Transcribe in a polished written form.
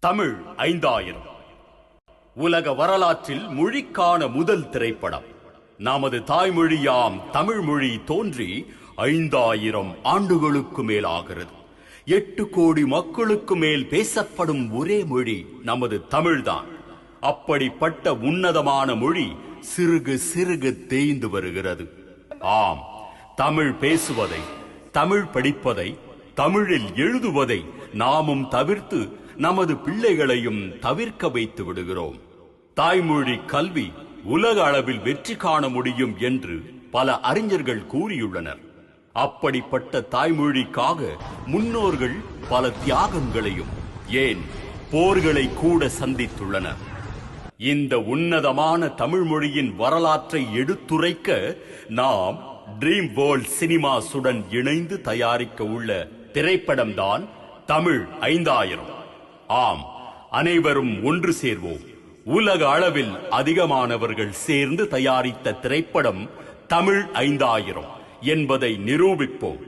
தமிழ் 5000 உலக வரலாற்றில் மொழிக்கான முதல் திரைப்படம். நமது தாய்மொழியாம் தமிழ் மொழி தோன்றி 5000 ஆண்டுகளுக்கு மேலாகிறது. 8 கோடி மக்களுக்கு மேல் பேசப்படும் ஒரே மொழி நமது தமிழ்தான். அப்படிப்பட்ட உன்னதமான மொழி சிறுகு சிறுகு தேய்ந்து வருகிறது. ஆம், தமிழ் பேசுவதை, தமிழ் படிப்பதை, தமிழில் எழுதுவதை நாமும் தவிர்த்து நமது பிள்ளைகளையும் தவிர்க்க வைத்து விடுகிறோம். தாய்மொழி கல்வி உலக அளவில் வெற்றி காண முடியும் என்று பல அறிஞர்கள் கூறியுள்ளனர். அப்படிப்பட்ட தாய்மொழிக்காக முன்னோர்கள் பல தியாகங்களையும், ஏன் போர்களை கூட சந்தித்துள்ளனர். இந்த உன்னதமான தமிழ் மொழியின் வரலாற்றை எடுத்துரைக்க நாம் ட்ரீம் வேர்ல்ட் சினிமாஸுடன் இணைந்து தயாரிக்க உள்ள திரைப்படம்தான் தமிழ் 5000. ஆம், அனைவரும் ஒன்று சேர்வோம். உலக அளவில் அதிகமானவர்கள் சேர்ந்து தயாரித்த திரைப்படம் தமிழ் 5000 என்பதை நிரூபிப்போம்.